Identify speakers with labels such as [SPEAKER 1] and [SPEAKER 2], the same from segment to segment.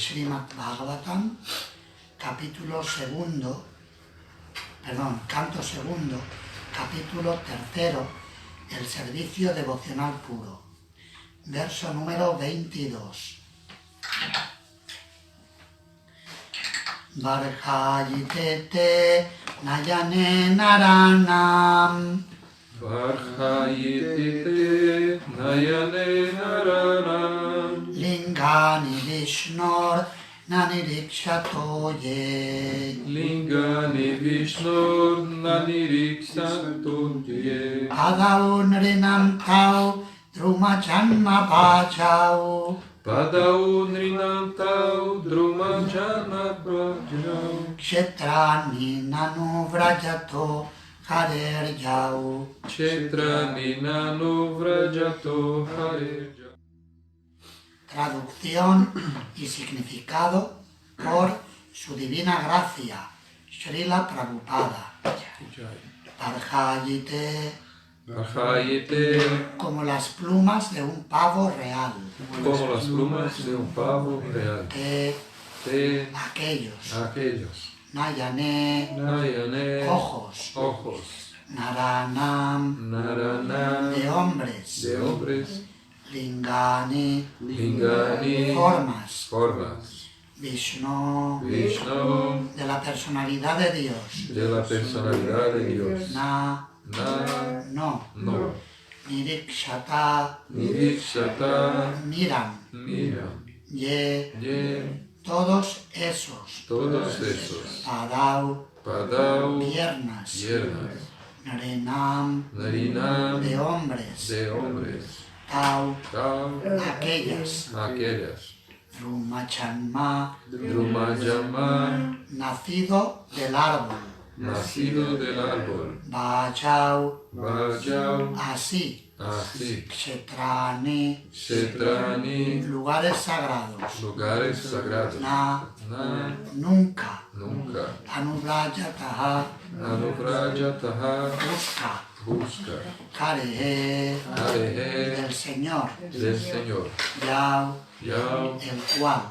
[SPEAKER 1] Srimad Bhagavatam, canto segundo, capítulo tercero, el servicio devocional puro, verso número 22. Varhayitete nayane naranam
[SPEAKER 2] Varhayitete nayane naranam
[SPEAKER 1] Lingani Vishnor nanirikshatoye
[SPEAKER 2] Lingani Vishnor nanirikshatoye
[SPEAKER 1] Adau nrinam tau druma janma bhajau
[SPEAKER 2] Padau nrinantau drumajana prajau
[SPEAKER 1] Kshetrani nanu vrajato harerjau.
[SPEAKER 2] Kshetrani nanu vrajato hareja.
[SPEAKER 1] Traducción y significado por su divina gracia, Srila Prabhupada. Varhayite,
[SPEAKER 2] Varhayite,
[SPEAKER 1] como las plumas de un pavo real.
[SPEAKER 2] como las plumas de un pavo real.
[SPEAKER 1] Te, aquellos. Nayane,
[SPEAKER 2] Nayane,
[SPEAKER 1] ojos. Naranam,
[SPEAKER 2] Narana,
[SPEAKER 1] de hombres. Lingani, formas. Vishnu, de la personalidad de Dios. No. Nirikshata, miran. Todos esos. Padau, piernas. Narinam, de hombres. Tau, aquellas. Drumachanma, nacido del árbol. Bhajau, así. Kshetrani, lugares sagrados. Nunca. Anuvrajataha, busca. Hare, del Señor. Yau, el cual.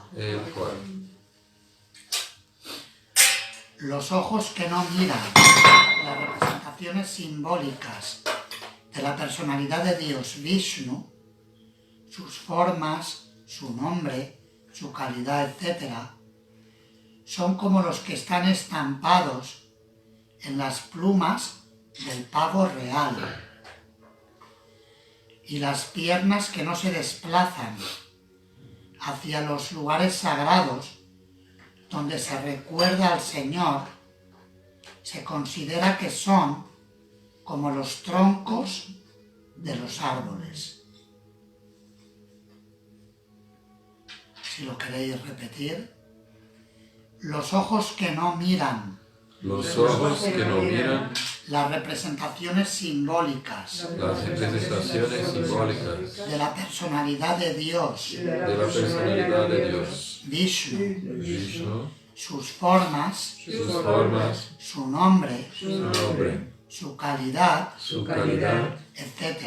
[SPEAKER 1] Los ojos que no miran, las representaciones simbólicas de la personalidad de Dios Vishnu, sus formas, su nombre, su calidad, etc., son como los que están estampados en las plumas del pavo real, y las piernas que no se desplazan hacia los lugares sagrados donde se recuerda al Señor, se considera que son como los troncos de los árboles. Si lo queréis repetir, los ojos que no miran, las representaciones simbólicas de la personalidad de Dios, Vishnu, sus formas, su nombre, su calidad, etc.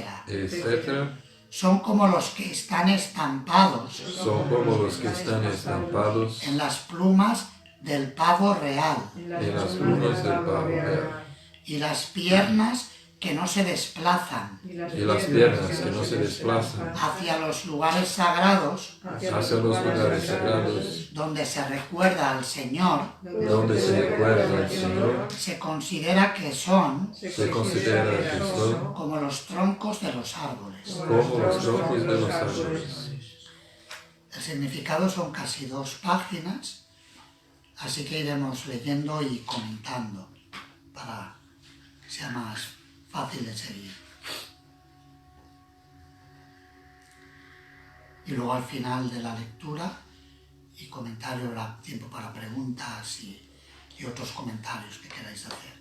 [SPEAKER 1] Son como los que están estampados en las plumas del pavo real. Y las piernas que no se desplazan hacia los lugares sagrados donde se recuerda al Señor, se considera que son como los troncos de los árboles. El significado son casi 2 páginas, así que iremos leyendo y comentando para que sea más fácil de seguir. Y luego al final de la lectura y comentario habrá tiempo para preguntas y otros comentarios que queráis hacer.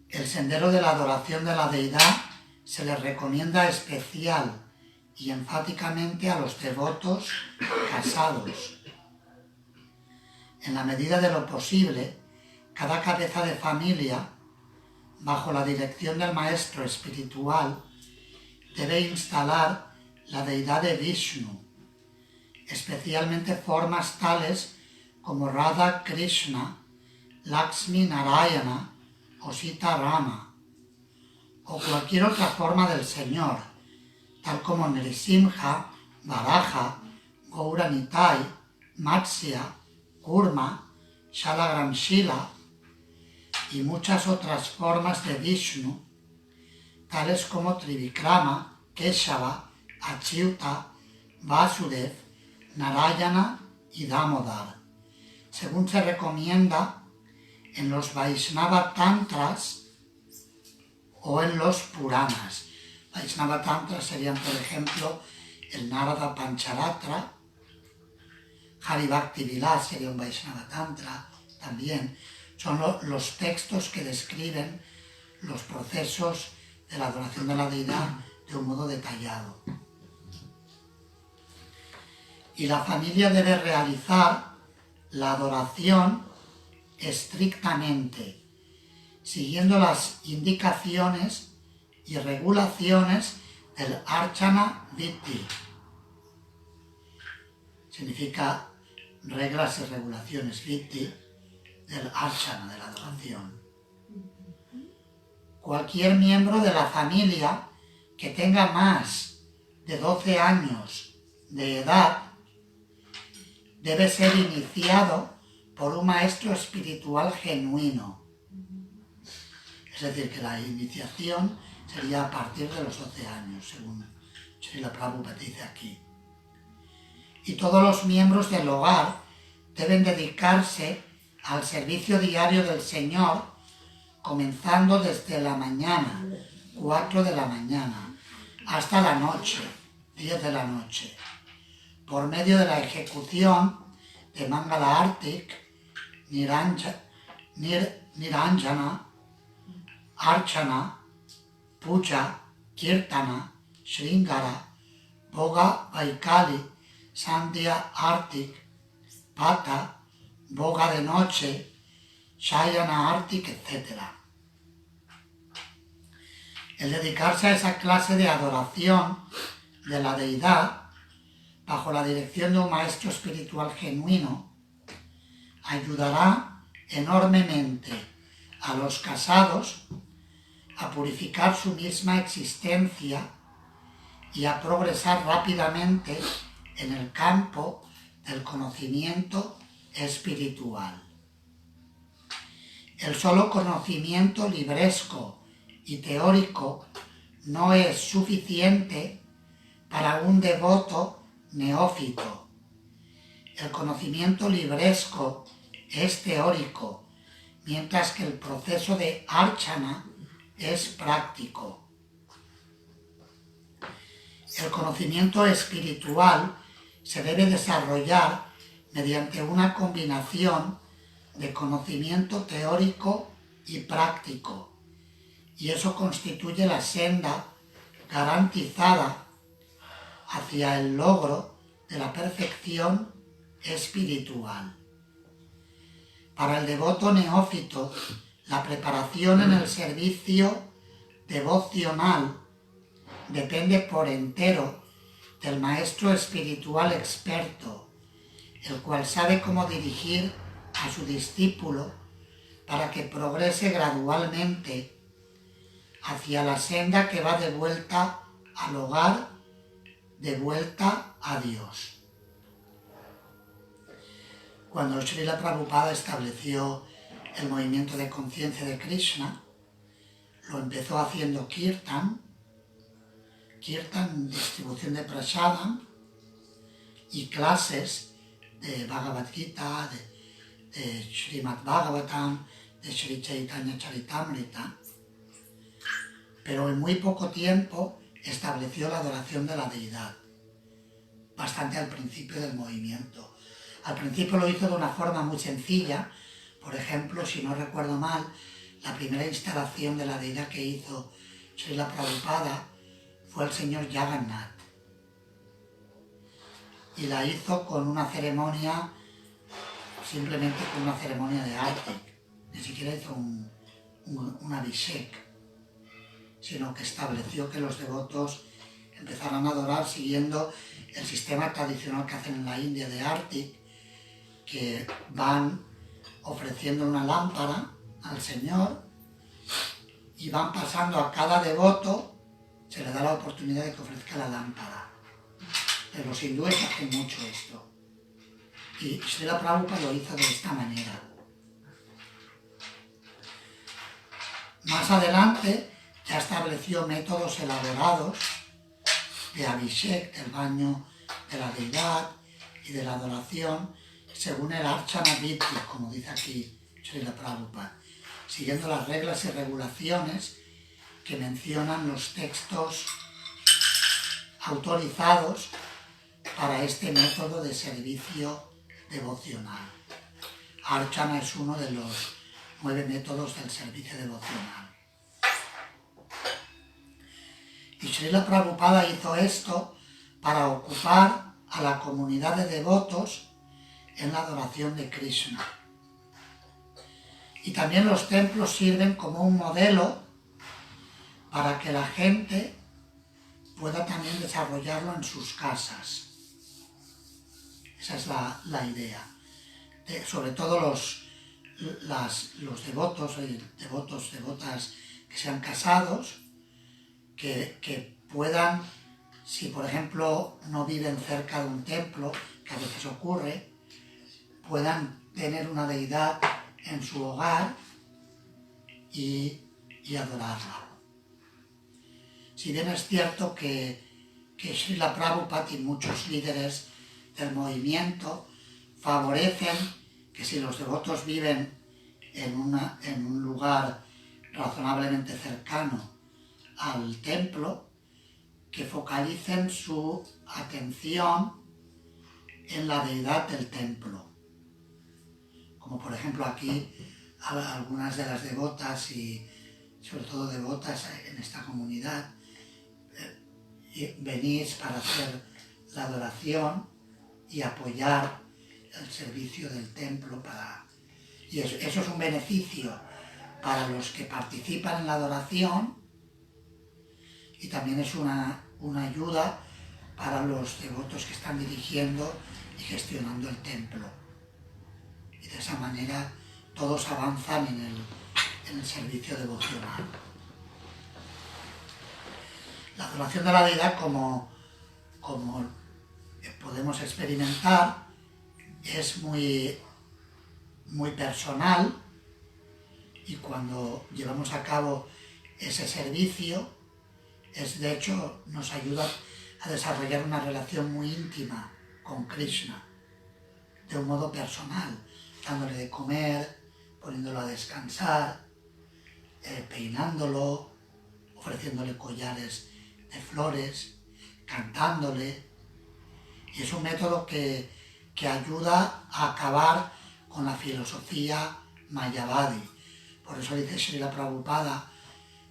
[SPEAKER 1] El sendero de la adoración de la deidad se le recomienda especial y enfáticamente a los devotos casados. En la medida de lo posible, cada cabeza de familia, bajo la dirección del maestro espiritual, debe instalar la deidad de Vishnu, especialmente formas tales como Radha Krishna, Lakshmi Narayana o Sita Rama, o cualquier otra forma del Señor, tal como Nrisimha, Varaha, Gaura Nitai, Matsya, Kurma, Shalagramshila y muchas otras formas de Vishnu, tales como Trivikrama, Keshava, Achyuta, Vasudev, Narayana y Damodar, según se recomienda en los Vaishnava Tantras o en los Puranas. Vaishnava Tantras serían, por ejemplo, el Narada Pancharatra, Hari Bhakti Vilas sería un Vaishnava Tantra también. Son los textos que describen los procesos de la adoración de la deidad de un modo detallado. Y la familia debe realizar la adoración estrictamente, siguiendo las indicaciones y regulaciones del Archana Vitti. Significa reglas y regulaciones Vitti del Archana, de la adoración. Cualquier miembro de la familia que tenga más de 12 años de edad debe ser iniciado por un maestro espiritual genuino. Es decir, que la iniciación sería a partir de los 12 años, según Srila Prabhupada dice aquí. Y todos los miembros del hogar deben dedicarse al servicio diario del Señor, comenzando desde la mañana, 4 de la mañana, hasta la noche, 10 de la noche, por medio de la ejecución de Mangala Artik, Niranjana, Archana, Puja, Kirtana, Sringara, Boga Vaikali, Sandhya Artik, Pata, Boga de noche, Shayana Artik, etc. El dedicarse a esa clase de adoración de la deidad bajo la dirección de un maestro espiritual genuino ayudará enormemente a los casados a purificar su misma existencia y a progresar rápidamente en el campo del conocimiento espiritual. El solo conocimiento libresco y teórico no es suficiente para un devoto neófito. El conocimiento libresco es teórico, mientras que el proceso de archana es práctico. El conocimiento espiritual se debe desarrollar mediante una combinación de conocimiento teórico y práctico, y eso constituye la senda garantizada hacia el logro de la perfección espiritual. Para el devoto neófito, la preparación en el servicio devocional depende por entero del maestro espiritual experto, el cual sabe cómo dirigir a su discípulo para que progrese gradualmente hacia la senda que va de vuelta al hogar, de vuelta a Dios. Cuando Srila Prabhupada estableció el movimiento de conciencia de Krishna, lo empezó haciendo kirtan, distribución de prasadam y clases de Bhagavad Gita, de Srimad Bhagavatam, de Sri Chaitanya Charitamrita, pero en muy poco tiempo estableció la adoración de la deidad, bastante al principio del movimiento. Al principio lo hizo de una forma muy sencilla. Por ejemplo, si no recuerdo mal, la primera instalación de la deidad que hizo Srila Prabhupada fue el señor Jagannath. Y la hizo con una ceremonia, simplemente con una ceremonia de arte. Ni siquiera hizo un abhishek, sino que estableció que los devotos empezarán a adorar siguiendo el sistema tradicional que hacen en la India de Arti, que van ofreciendo una lámpara al Señor y van pasando a cada devoto, se le da la oportunidad de que ofrezca la lámpara. Pero los hindúes hacen mucho esto. Y Srila Prabhupada lo hizo de esta manera. Más adelante ya estableció métodos elaborados de Abhishek, del baño de la deidad y de la adoración, según el Archana Vidhi, como dice aquí Srila Prabhupada, siguiendo las reglas y regulaciones que mencionan los textos autorizados para este método de servicio devocional. Archana es uno de los 9 métodos del servicio devocional. Y Srila Prabhupada hizo esto para ocupar a la comunidad de devotos en la adoración de Krishna. Y también los templos sirven como un modelo para que la gente pueda también desarrollarlo en sus casas. Esa es la idea. Sobre todo los devotos, devotas que sean casados, que puedan, si por ejemplo no viven cerca de un templo, que a veces ocurre, puedan tener una deidad en su hogar y adorarla. Si bien es cierto que Srila Prabhupada y muchos líderes del movimiento favorecen que si los devotos viven en un lugar razonablemente cercano al templo, que focalicen su atención en la deidad del templo. Como por ejemplo aquí algunas de las devotas y sobre todo devotas en esta comunidad venís para hacer la adoración y apoyar el servicio del templo y eso es un beneficio para los que participan en la adoración y también es una ayuda para los devotos que están dirigiendo y gestionando el templo. Y de esa manera todos avanzan en el servicio devocional. La adoración de la deidad, como podemos experimentar, es muy personal, y cuando llevamos a cabo ese servicio, de hecho nos ayuda a desarrollar una relación muy íntima con Krishna, de un modo personal, dándole de comer, poniéndolo a descansar, peinándolo, ofreciéndole collares de flores, cantándole. Y es un método que ayuda a acabar con la filosofía mayavadi. Por eso dice Srila Prabhupada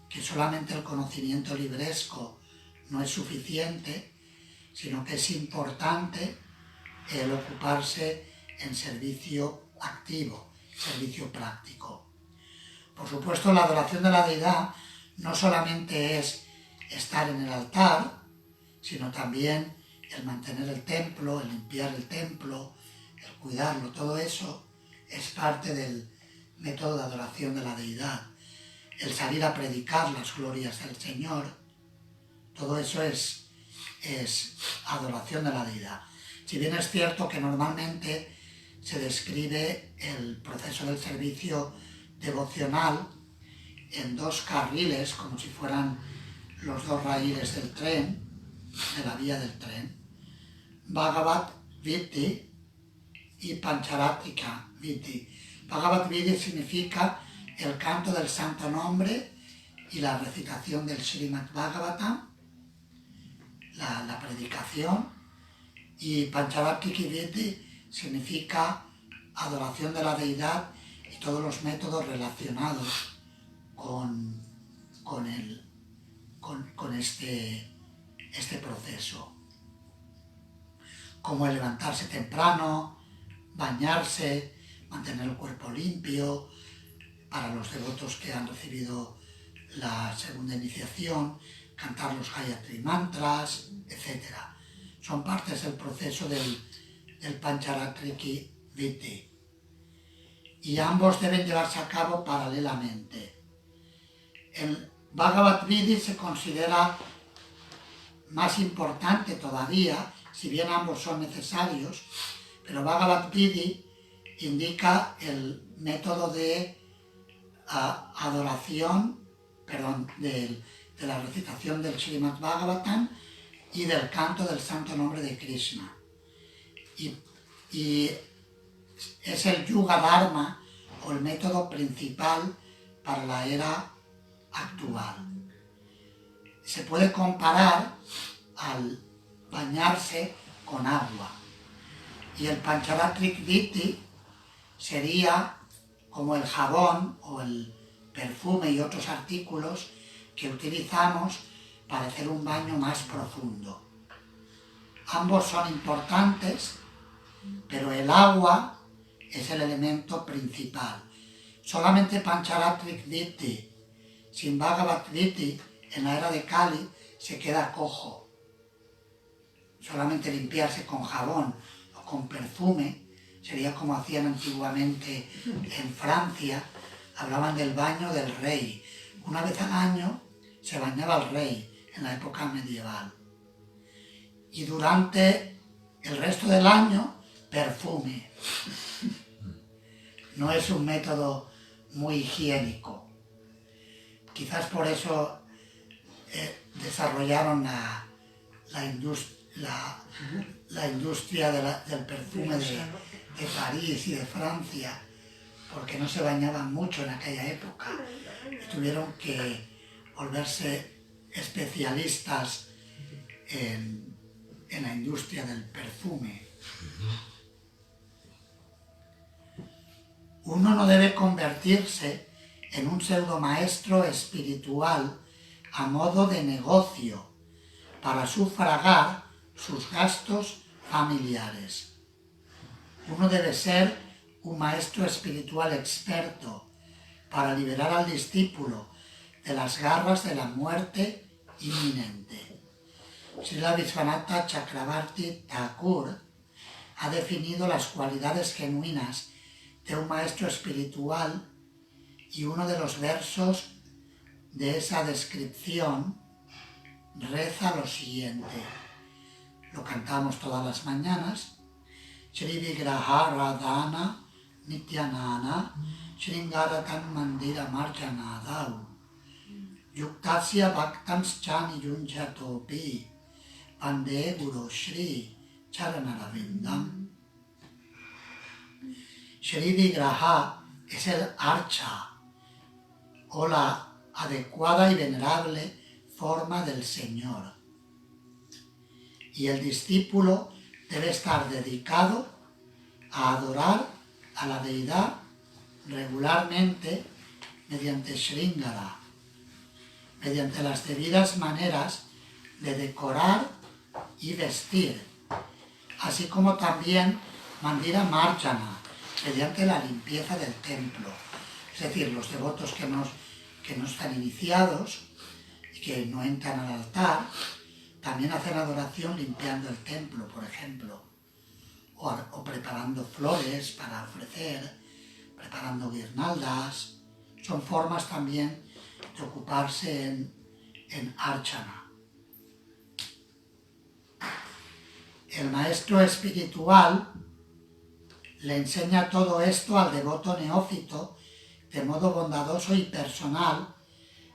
[SPEAKER 1] que solamente el conocimiento libresco no es suficiente, sino que es importante el ocuparse en servicio activo, servicio práctico. Por supuesto, la adoración de la deidad no solamente es estar en el altar, sino también el mantener el templo, el limpiar el templo, el cuidarlo. Todo eso es parte del método de adoración de la deidad. El salir a predicar las glorias del Señor, todo eso es adoración de la deidad. Si bien es cierto que normalmente se describe el proceso del servicio devocional en 2 carriles, como si fueran los 2 raíles del tren, de la vía del tren, Bhagavat Vidhi y Pancharatika Vidhi. Bhagavat Vidhi significa el canto del santo nombre y la recitación del Srimad Bhagavatam, la predicación, y Pancharatika Vidhi significa adoración de la deidad y todos los métodos relacionados con este proceso, como el levantarse temprano, bañarse, mantener el cuerpo limpio, para los devotos que han recibido la segunda iniciación, cantar los Gayatri Mantras, etc. Son partes del proceso del Pancharatriki Vitti. Y ambos deben llevarse a cabo paralelamente. El Bhagavad Gita se considera más importante todavía, si bien ambos son necesarios, pero Bhagavad Gita indica el método de de la recitación del Srimad Bhagavatam y del canto del santo nombre de Krishna. Y es el Yuga Dharma o el método principal para la era actual. Se puede comparar al bañarse con agua. Y el Pancharatrika Vitti sería como el jabón o el perfume y otros artículos que utilizamos para hacer un baño más profundo. Ambos son importantes, pero el agua es el elemento principal. Solamente Pancharatrika Vitti, sin Bhagavad Gita, en la era de Kali, se queda cojo. Solamente limpiarse con jabón o con perfume sería como hacían antiguamente en Francia, hablaban del baño del rey. Una vez al año se bañaba el rey en la época medieval. Y durante el resto del año, perfume. No es un método muy higiénico. Quizás por eso desarrollaron la industria del perfume de París y de Francia, porque no se bañaban mucho en aquella época y tuvieron que volverse especialistas en la industria del perfume. Uno no debe convertirse en un pseudomaestro espiritual a modo de negocio para sufragar sus gastos familiares. Uno debe ser un maestro espiritual experto para liberar al discípulo de las garras de la muerte inminente. Srila Vishwanatha Chakravarti Thakur ha definido las cualidades genuinas de un maestro espiritual y uno de los versos de esa descripción reza lo siguiente. Lo cantamos todas las mañanas. Shri Vigraha Radhana Nityanana Shringaratam Mandira Marjanadau Yuktasya Bhaktams Chani Yunjatopi Pande Guru Shri Charanaravindam. Shri Vigraha es el archa o la adecuada y venerable forma del Señor. Y el discípulo debe estar dedicado a adorar a la deidad regularmente mediante Shringara, mediante las debidas maneras de decorar y vestir, así como también Mandira Marjana, mediante la limpieza del templo. Es decir, los devotos que no están iniciados y que no entran al altar, también hacen adoración limpiando el templo, por ejemplo, o preparando flores para ofrecer, preparando guirnaldas. Son formas también de ocuparse en archana. El maestro espiritual le enseña todo esto al devoto neófito de modo bondadoso y personal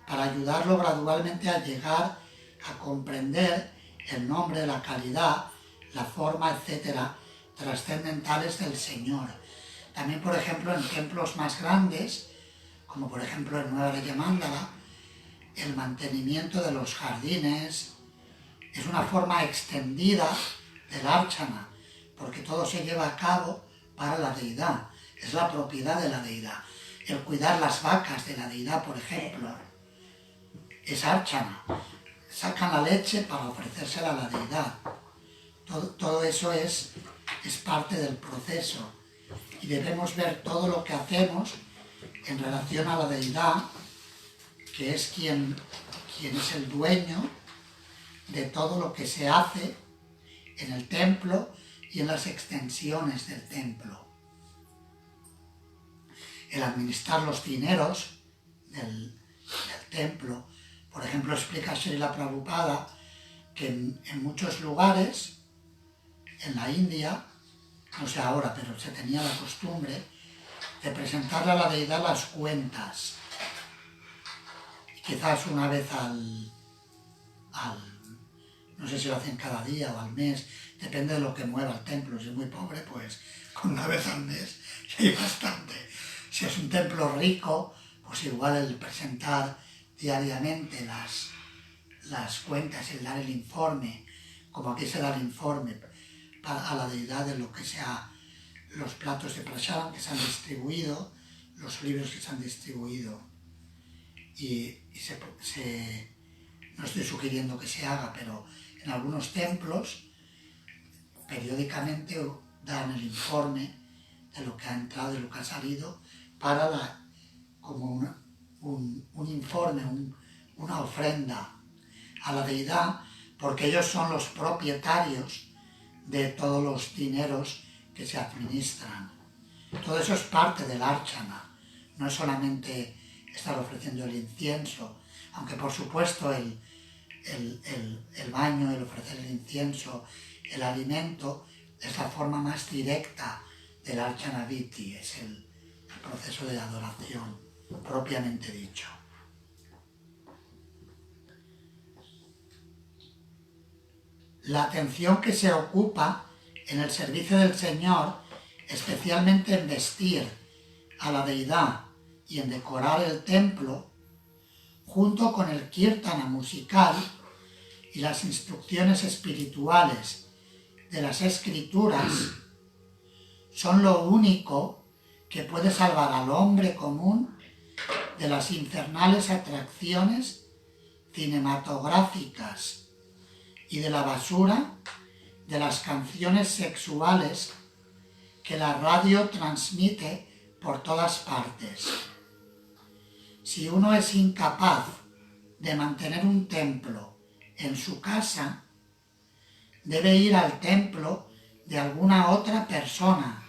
[SPEAKER 1] para ayudarlo gradualmente a llegar a comprender el nombre, la calidad, la forma, etcétera, trascendentales del Señor. También, por ejemplo, en templos más grandes, como por ejemplo en Nueva Mandala, el mantenimiento de los jardines es una forma extendida del archana, porque todo se lleva a cabo para la deidad, es la propiedad de la deidad. El cuidar las vacas de la deidad, por ejemplo, es archana. Sacan la leche para ofrecérsela a la deidad. Todo eso es parte del proceso y debemos ver todo lo que hacemos en relación a la deidad, que es quien quien es el dueño de todo lo que se hace en el templo y en las extensiones del templo. El administrar los dineros del templo. Por ejemplo, explica Srila Prabhupada que en muchos lugares, en la India, no sé ahora, pero se tenía la costumbre de presentarle a la deidad las cuentas. Y quizás una vez no sé si lo hacen cada día o al mes, depende de lo que mueva el templo. Si es muy pobre, pues con una vez al mes ya hay bastante. Si es un templo rico, pues igual el presentar diariamente las cuentas, el dar el informe, como aquí se da el informe a la deidad de lo que sea, los platos de prasadam que se han distribuido, los libros que se han distribuido. No estoy sugiriendo que se haga, pero en algunos templos periódicamente dan el informe de lo que ha entrado y lo que ha salido como un informe, una ofrenda a la deidad, porque ellos son los propietarios de todos los dineros que se administran. Todo eso es parte del archana, no es solamente estar ofreciendo el incienso, aunque por supuesto el baño, el ofrecer el incienso, el alimento, es la forma más directa del archana viti, es el proceso de adoración propiamente dicho. La atención que se ocupa en el servicio del Señor, especialmente en vestir a la deidad y en decorar el templo, junto con el kirtana musical y las instrucciones espirituales de las escrituras, son lo único que puede salvar al hombre común de las infernales atracciones cinematográficas y de la basura de las canciones sexuales que la radio transmite por todas partes. Si uno es incapaz de mantener un templo en su casa, debe ir al templo de alguna otra persona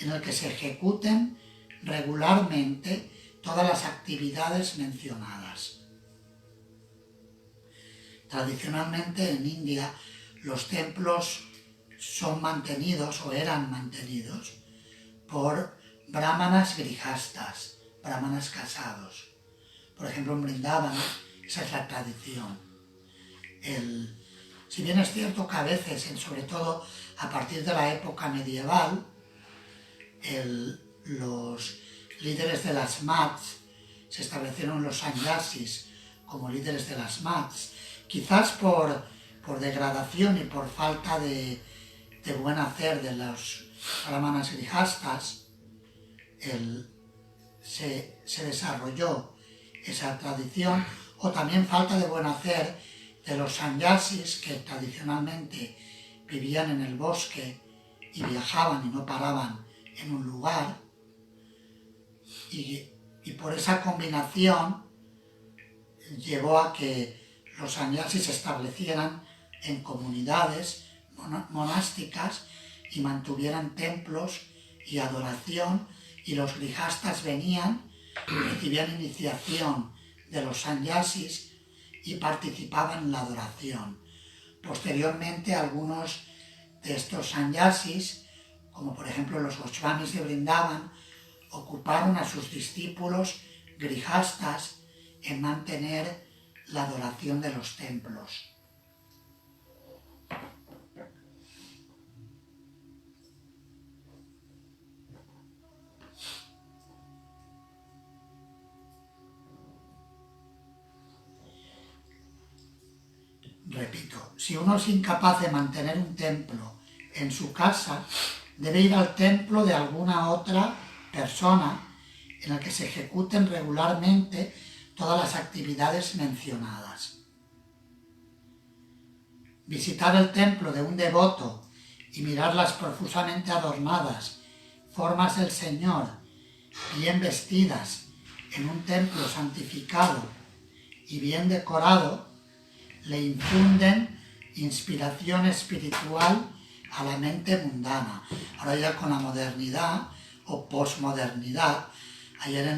[SPEAKER 1] en el que se ejecuten regularmente todas las actividades mencionadas. Tradicionalmente en India los templos son mantenidos o eran mantenidos por brahmanas grihastas, brahmanas casados. Por ejemplo, en Vrindavan esa es la tradición. Si bien es cierto que a veces, sobre todo a partir de la época medieval, los líderes de las mats, se establecieron los sannyasis como líderes de las mats, quizás por degradación y por falta de buen hacer de los brahmanas grihastas, se desarrolló esa tradición, o también falta de buen hacer de los sannyasis que tradicionalmente vivían en el bosque y viajaban y no paraban en un lugar, y por esa combinación llevó a que los sannyasis se establecieran en comunidades monásticas y mantuvieran templos y adoración, y los grihastas venían, recibían iniciación de los sannyasis y participaban en la adoración. Posteriormente, algunos de estos sannyasis, como por ejemplo los Goswamis de Vrindavan, ocuparon a sus discípulos grihastas en mantener la adoración de los templos. Repito, si uno es incapaz de mantener un templo en su casa, debe ir al templo de alguna otra persona en el que se ejecuten regularmente todas las actividades mencionadas. Visitar el templo de un devoto y mirar las profusamente adornadas formas del Señor, bien vestidas, en un templo santificado y bien decorado le infunden inspiración espiritual a la mente mundana. Ahora ya con la modernidad o posmodernidad, ayer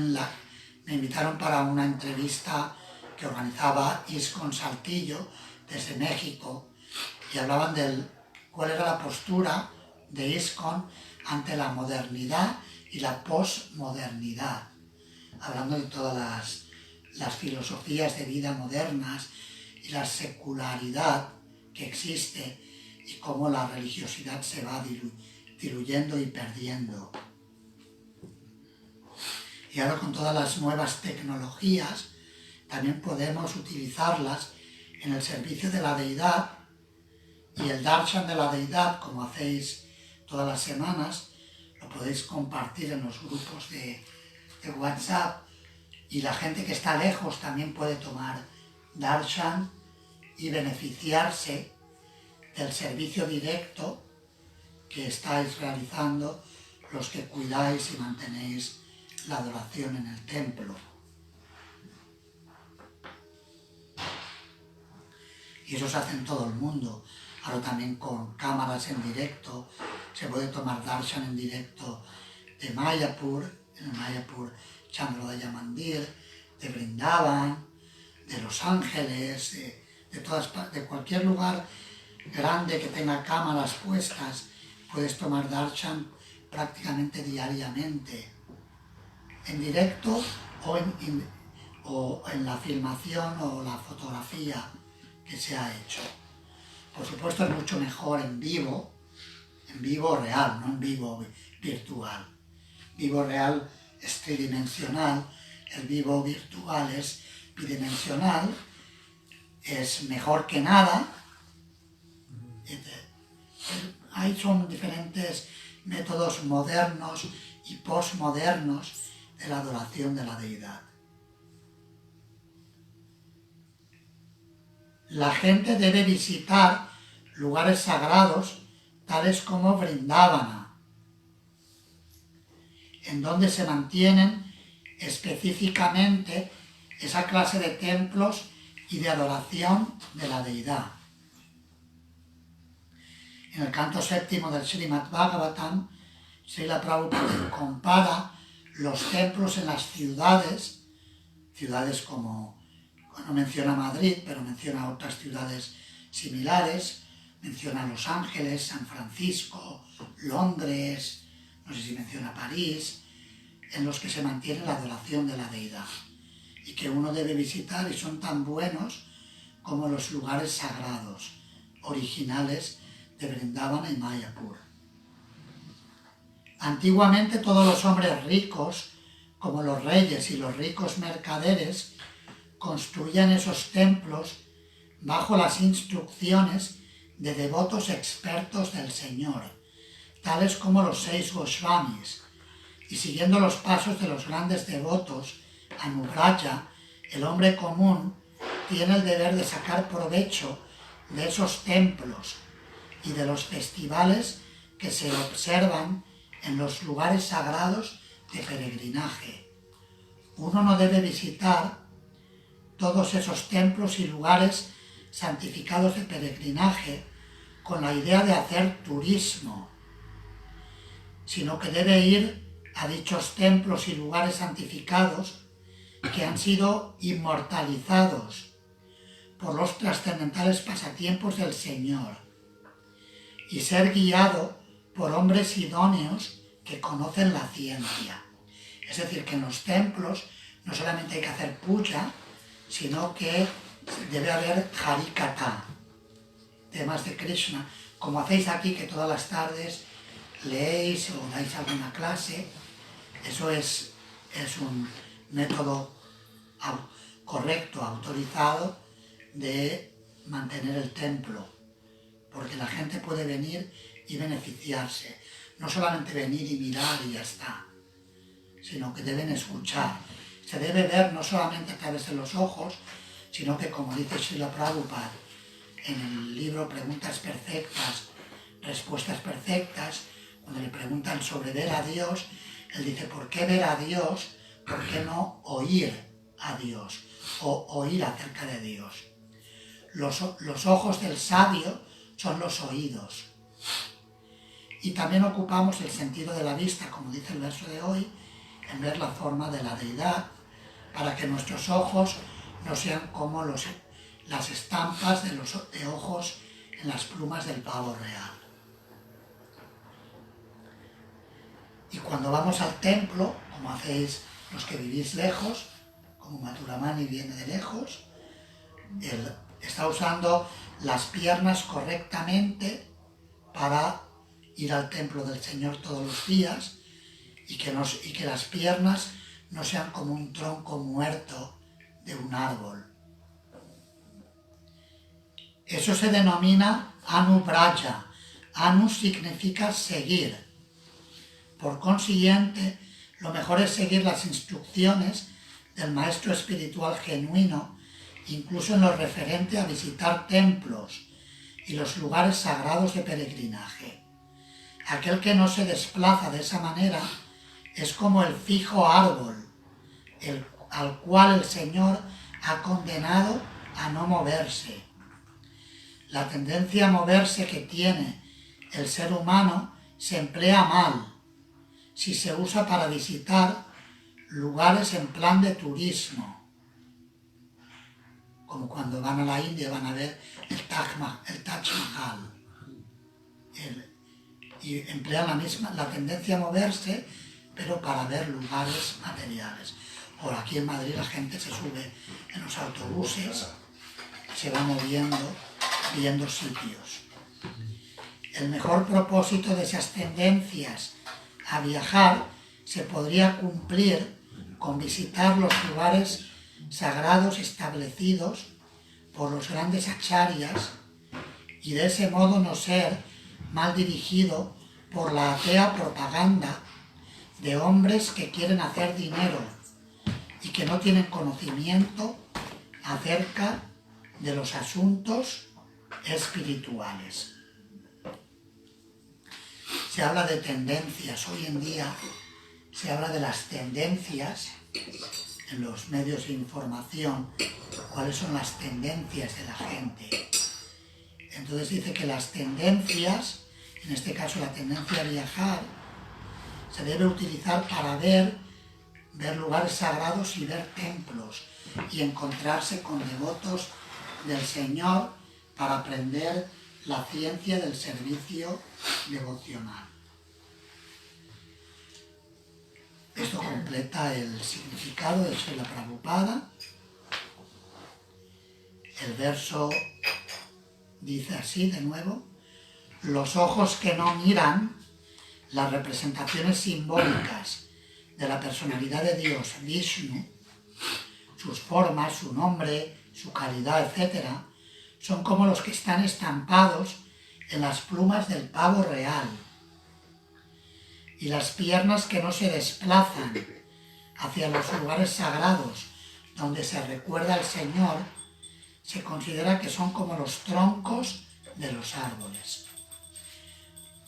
[SPEAKER 1] me invitaron para una entrevista que organizaba ISKCON Saltillo desde México y hablaban de cuál era la postura de ISKCON ante la modernidad y la posmodernidad, hablando de todas las filosofías de vida modernas y la secularidad que existe y cómo la religiosidad se va diluyendo y perdiendo. Y ahora con todas las nuevas tecnologías también podemos utilizarlas en el servicio de la deidad, y el darshan de la deidad, como hacéis todas las semanas, lo podéis compartir en los grupos de WhatsApp, y la gente que está lejos también puede tomar darshan y beneficiarse del servicio directo que estáis realizando los que cuidáis y mantenéis la adoración en el templo. Y eso se hace en todo el mundo. Ahora también con cámaras en directo se puede tomar darshan en directo de Mayapur, en el Mayapur Chandrodaya Mandir, de Vrindavan, de Los Ángeles, de cualquier lugar grande que tenga cámaras puestas. Puedes tomar darshan prácticamente diariamente, en directo o en la filmación o la fotografía que se ha hecho. Por supuesto es mucho mejor en vivo real, no en vivo virtual. Vivo real es tridimensional, el vivo virtual es bidimensional, es mejor que nada. Ahí son diferentes métodos modernos y posmodernos de la adoración de la deidad. La gente debe visitar lugares sagrados tales como Vrindavana, en donde se mantienen específicamente esa clase de templos y de adoración de la deidad. En el canto séptimo del Srimad Bhagavatam, Srila Prabhupada compara los templos en las ciudades como, no menciona Madrid, pero menciona otras ciudades similares, menciona Los Ángeles, San Francisco, Londres, no sé si menciona París, en los que se mantiene la adoración de la deidad y que uno debe visitar, y son tan buenos como los lugares sagrados originales de Vrindavana y Mayapur. Antiguamente todos los hombres ricos, como los reyes y los ricos mercaderes, construían esos templos bajo las instrucciones de devotos expertos del Señor, tales como los 6 Goswamis, y siguiendo los pasos de los grandes devotos, Anubraja, el hombre común, tiene el deber de sacar provecho de esos templos y de los festivales que se observan en los lugares sagrados de peregrinaje. Uno no debe visitar todos esos templos y lugares santificados de peregrinaje con la idea de hacer turismo, sino que debe ir a dichos templos y lugares santificados que han sido inmortalizados por los trascendentales pasatiempos del Señor y ser guiado por hombres idóneos que conocen la ciencia. Es decir, que en los templos no solamente hay que hacer puja, sino que debe haber harikatha, temas de Krishna, como hacéis aquí, que todas las tardes leéis o dais alguna clase. Eso es un método correcto, autorizado, de mantener el templo, porque la gente puede venir y beneficiarse. No solamente venir y mirar y ya está, sino que deben escuchar. Se debe ver no solamente a través de los ojos, sino que, como dice Srila Prabhupada en el libro Preguntas Perfectas, Respuestas Perfectas, cuando le preguntan sobre ver a Dios, él dice, ¿por qué ver a Dios? ¿Por qué no oír a Dios? o oír acerca de Dios. Los ojos del sabio son los oídos. Y también ocupamos el sentido de la vista, como dice el verso de hoy, en ver la forma de la deidad, para que nuestros ojos no sean como las estampas de ojos en las plumas del pavo real. Y cuando vamos al templo, como hacéis los que vivís lejos, como Maturamani viene de lejos, él está usando las piernas correctamente para ir al templo del Señor todos los días y que las piernas no sean como un tronco muerto de un árbol. Eso se denomina anubraja. Anu significa seguir. Por consiguiente, lo mejor es seguir las instrucciones del maestro espiritual genuino, incluso en lo referente a visitar templos y los lugares sagrados de peregrinaje. Aquel que no se desplaza de esa manera es como el fijo árbol, al cual el Señor ha condenado a no moverse. La tendencia a moverse que tiene el ser humano se emplea mal si se usa para visitar lugares en plan de turismo, como cuando van a la India van a ver el Taj Mahal, y emplean la tendencia a moverse, pero para ver lugares materiales. Por aquí en Madrid la gente se sube en los autobuses, se va moviendo, viendo sitios. El mejor propósito de esas tendencias a viajar se podría cumplir con visitar los lugares sagrados establecidos por los grandes acharyas y de ese modo no ser mal dirigido por la atea propaganda de hombres que quieren hacer dinero y que no tienen conocimiento acerca de los asuntos espirituales. Se habla de tendencias, hoy en día se habla de las tendencias en los medios de información, cuáles son las tendencias de la gente. Entonces dice que las tendencias, en este caso la tendencia a viajar, se debe utilizar para ver lugares sagrados y ver templos y encontrarse con devotos del Señor para aprender la ciencia del servicio devocional. Esto completa el significado de Srila Prabhupada. El verso dice así de nuevo: los ojos que no miran las representaciones simbólicas de la personalidad de Dios, Vishnu, sus formas, su nombre, su calidad, etc., son como los que están estampados en las plumas del pavo real. Y las piernas que no se desplazan hacia los lugares sagrados donde se recuerda al Señor, se considera que son como los troncos de los árboles.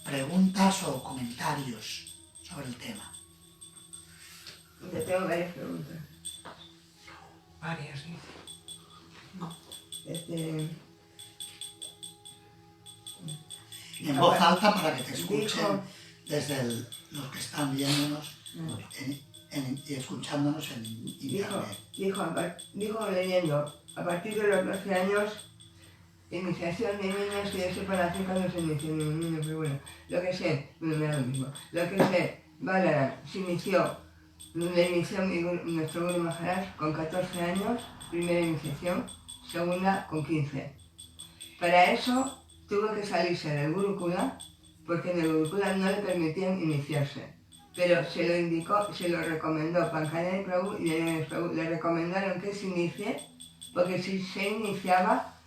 [SPEAKER 1] ¿Preguntas o comentarios sobre el tema?
[SPEAKER 3] Yo tengo varias preguntas.
[SPEAKER 4] Varias, sí.
[SPEAKER 1] En voz alta para que te escuchen desde los que están viéndonos y escuchándonos en internet.
[SPEAKER 3] Dijo leyendo, a partir de los 12 años, iniciación de niños y de separación cuando se inició un niño, pero bueno, lo que sé, bueno, me da lo mismo. Lo que sé, Balaram se inició, nuestro Guru Maharaj con 14 años, primera iniciación, segunda con 15. Para eso tuvo que salirse del Gurukula, porque en el Gurukula no le permitían iniciarse. Pero se lo indicó, se lo recomendó Pankajani Prabhu y Prabhu le recomendaron que se inicie, porque si se iniciaba,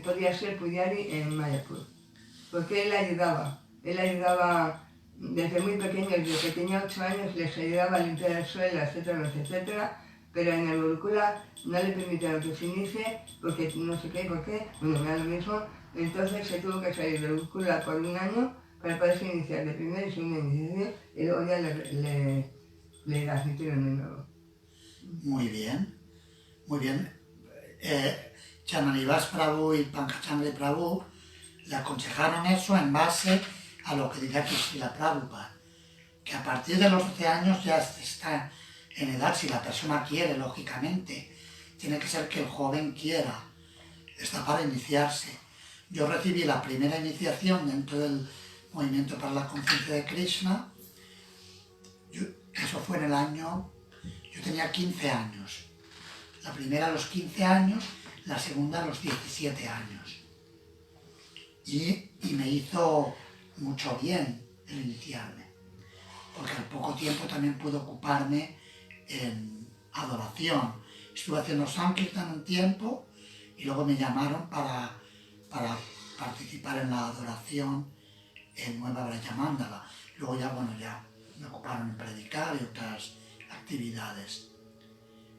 [SPEAKER 3] podía ser Pujari en Mayapur. Porque él ayudaba desde muy pequeño, desde que tenía 8 años, les ayudaba a limpiar el suelo, etcétera, etcétera. Pero en el Gurukula no le permitieron que se inicie, porque no sé qué, por qué, bueno, me da lo mismo. Entonces se tuvo que salir del Gurukula por un año para poderse iniciar de primera y segunda iniciación, y luego ya le admitieron de nuevo.
[SPEAKER 1] Muy bien, muy bien. Chanalivas Prabhu y Pankajchandra Prabhu le aconsejaron eso en base a lo que diría Srila Prabhupada, que a partir de los 12 años ya está en edad, si la persona quiere, lógicamente, tiene que ser que el joven quiera, está para iniciarse. Yo recibí la primera iniciación dentro del Movimiento para la Conciencia de Krishna, eso fue en el año, yo tenía 15 años, la primera a los 15 años, la segunda a los 17 años. Y me hizo mucho bien el iniciarme, porque al poco tiempo también pude ocuparme en adoración. Estuve haciendo Sankirtan un tiempo y luego me llamaron para participar en la adoración en Nueva Brayamandala. Luego ya, bueno, ya me ocuparon en predicar y otras actividades.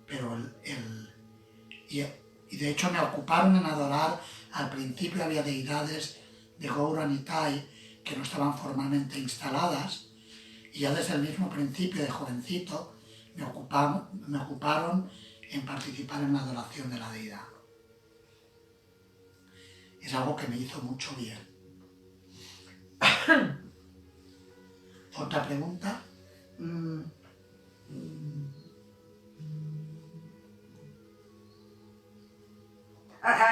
[SPEAKER 1] Pero y de hecho me ocuparon en adorar. Al principio había deidades de Gaura Nitai que no estaban formalmente instaladas, y ya desde el mismo principio de jovencito me ocuparon en participar en la adoración de la deidad. Es algo que me hizo mucho bien. ¿Otra pregunta?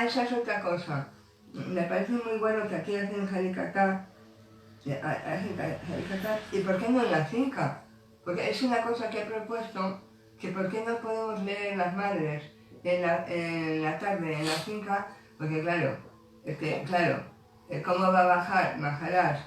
[SPEAKER 3] Esa es otra cosa. Me parece muy bueno que aquí hacen Harikata, y ¿por qué no en la finca? Porque es una cosa que he propuesto, que ¿por qué no podemos leer las madres en la tarde en la finca? Porque claro, ¿cómo va a bajar Maharaj?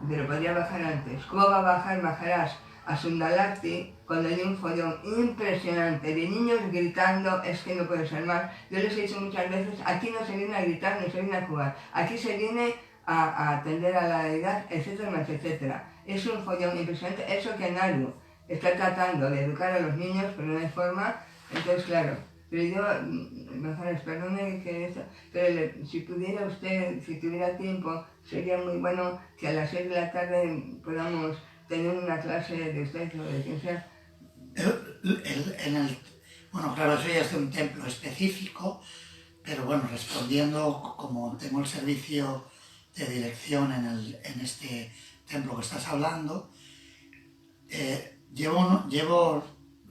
[SPEAKER 3] Pero podría bajar antes. ¿Cómo va a bajar Maharaj a Sundalakti cuando hay un follón impresionante de niños gritando? Es que no puede ser más. Yo les he dicho muchas veces, aquí no se viene a gritar, no se viene a jugar. Aquí se viene a atender a la deidad, etcétera, etcétera. Es un follón impresionante. Eso que Naru está tratando de educar a los niños, pero no hay forma. Entonces, claro, pero yo, Maharaj, perdone que eso, pero si pudiera usted, si tuviera tiempo, sería muy bueno que a las 6 de la tarde podamos tener una clase de usted o de quien sea.
[SPEAKER 1] Bueno, claro, eso ya es de un templo específico, pero bueno, respondiendo, como tengo el servicio de dirección en este templo que estás hablando, llevo,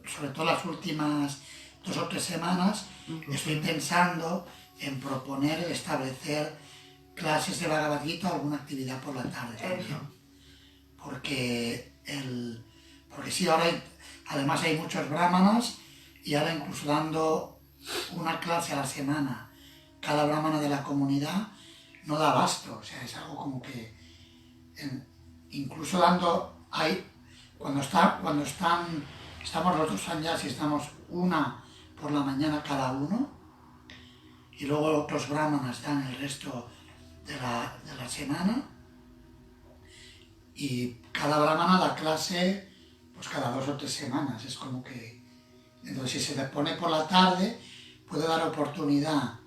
[SPEAKER 1] sobre todo las últimas 2 o 3 semanas, estoy pensando en proponer establecer clases de Bhagavad Gita o alguna actividad por la tarde también. Porque sí, ahora además hay muchos brahmanas, y ahora incluso dando una clase a la semana cada brahmana de la comunidad no da abasto. O sea, es algo como que incluso dando estamos los 2 sanyas y estamos una por la mañana cada uno, y luego otros brahmanas dan el resto de la semana, y cada brahmana da clase pues cada 2 o 3 semanas. Es como que, entonces si se le pone por la tarde, puede dar oportunidad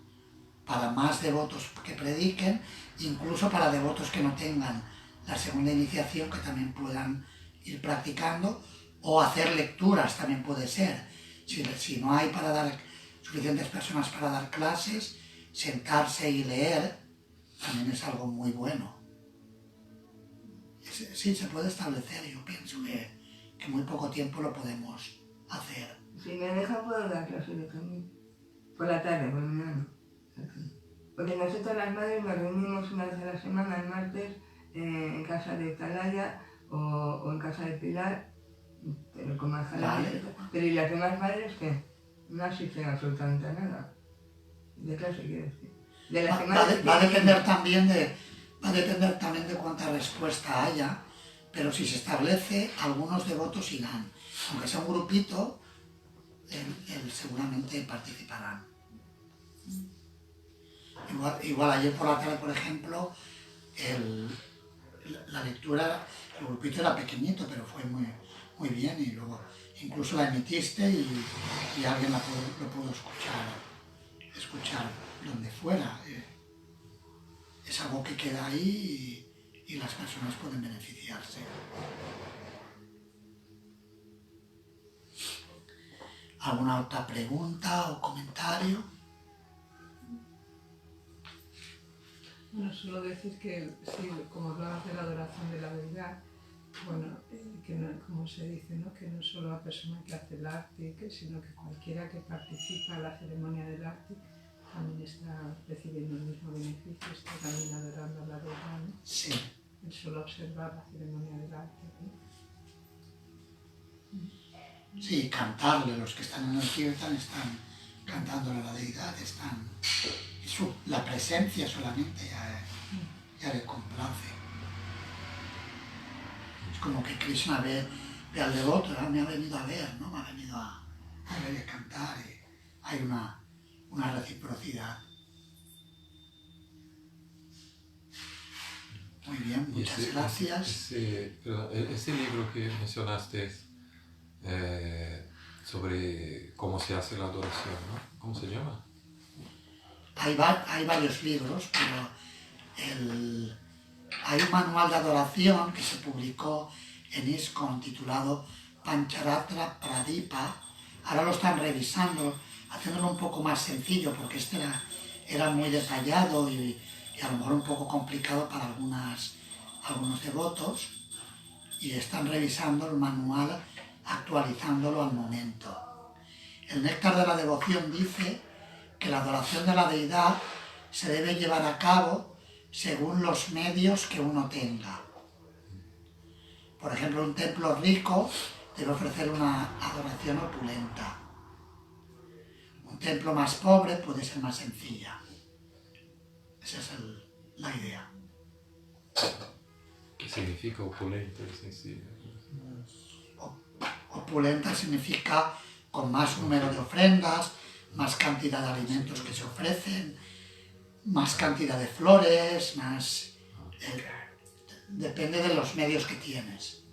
[SPEAKER 1] para más devotos que prediquen, incluso para devotos que no tengan la segunda iniciación, que también puedan ir practicando, o hacer lecturas también puede ser. Si no hay suficientes personas para dar clases, sentarse y leer también es algo muy bueno. Sí, se puede establecer. Yo pienso que muy poco tiempo lo podemos hacer.
[SPEAKER 3] Si me dejan, puedo dar clases de también. Por la tarde, por la mañana. Porque nosotros las madres nos reunimos una vez a la semana, el martes, en casa de Talaya o en casa de Pilar, pero con más
[SPEAKER 1] Vale.
[SPEAKER 3] Pero ¿y las demás madres qué? No asisten absolutamente a nada. De clase, quiero decir. De la semana
[SPEAKER 1] Va a depender también de cuánta respuesta haya, pero si se establece, algunos devotos irán. Aunque sea un grupito, él seguramente participarán. Igual ayer por la tarde, por ejemplo, la lectura, el grupito era pequeñito, pero fue muy bien, y luego incluso la emitiste y alguien lo pudo escuchar donde fuera. Es algo que queda ahí y las personas pueden beneficiarse. ¿Alguna otra pregunta o comentario?
[SPEAKER 4] Bueno, solo decir que sí, como hablabas de la adoración de la deidad, bueno, que no, como se dice, ¿no? Que no solo la persona que hace el arte, sino que cualquiera que participa en la ceremonia del arte también está recibiendo el mismo beneficio, está también adorando a la deidad, ¿no?
[SPEAKER 1] Sí,
[SPEAKER 4] El solo observar la ceremonia del arte, ¿no?
[SPEAKER 1] sí, cantarle, los que están en el kirtan están cantándole a la deidad, la presencia solamente ya le complace. Es como que Krishna ve al devoto, ¿no? Me ha venido a ver, ¿no? Me ha venido a ver y a cantar. Y hay una reciprocidad. Muy bien, muchas gracias.
[SPEAKER 2] Ese libro que mencionaste sobre cómo se hace la adoración, ¿no? ¿Cómo se llama?
[SPEAKER 1] Hay varios libros, pero hay un manual de adoración que se publicó en ISKCON titulado Pancharatra Pradipa. Ahora lo están revisando, haciéndolo un poco más sencillo, porque este era muy detallado y a lo mejor un poco complicado para algunos devotos, y están revisando el manual, actualizándolo al momento. El Néctar de la Devoción dice que la adoración de la deidad se debe llevar a cabo según los medios que uno tenga. Por ejemplo, un templo rico debe ofrecer una adoración opulenta. Un templo más pobre puede ser más sencilla. Esa es la idea.
[SPEAKER 2] ¿Qué significa opulento y sencillo?
[SPEAKER 1] Opulenta significa con más número de ofrendas, más cantidad de alimentos que se ofrecen, más cantidad de flores, más... depende de los medios que tienes.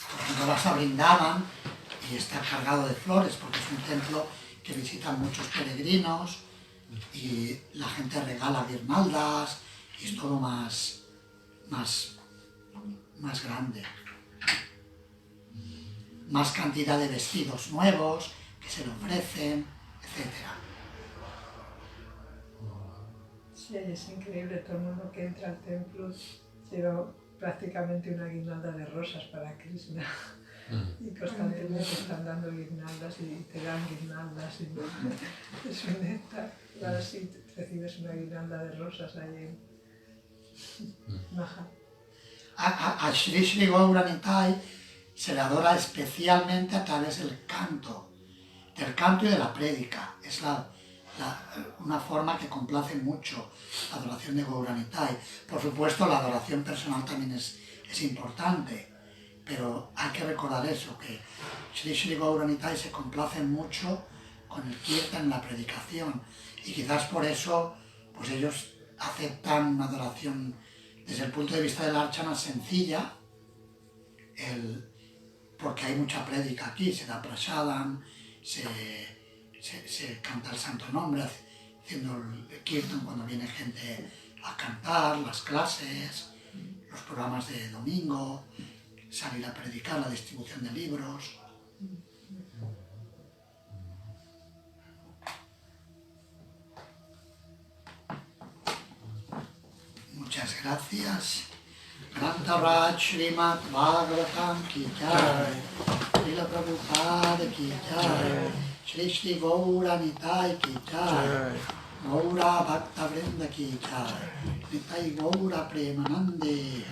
[SPEAKER 1] Por ejemplo, vas a Vrindavan y está cargado de flores porque es un templo que visitan muchos peregrinos y la gente regala guirnaldas y es todo más grande. Más cantidad de vestidos nuevos que se le ofrecen, etc.
[SPEAKER 4] Sí, es increíble, todo el mundo que entra al templo lleva prácticamente una guirnalda de rosas para Krishna. Y constantemente están dando guirnaldas y te dan guirnaldas y es un néctar. Y ahora sí recibes una guirnalda de rosas ahí en Maha.
[SPEAKER 1] A Shri Shri Gaura Nitai se le adora especialmente a través del canto y de la prédica. Es una forma que complace mucho la adoración de Gaura Nitai. Por supuesto, la adoración personal también es importante, pero hay que recordar eso, que Shri Shri Gaura Nitai se complace mucho con el kirtan en la predicación, y quizás por eso pues ellos aceptan una adoración desde el punto de vista del archana sencilla, porque hay mucha prédica aquí, se da prasadam, se canta el santo nombre, haciendo el kirtan cuando viene gente a cantar, las clases, los programas de domingo, salir a predicar, la distribución de libros. Muchas gracias. Grantaraj Srimad Bhagavatam ki jai, Srila Prabhupada ki jai, Shri Shri Gaura Nitai ki jai, Gaura Bhakta Vrinda ki jai, Nitai Gaura Premanande.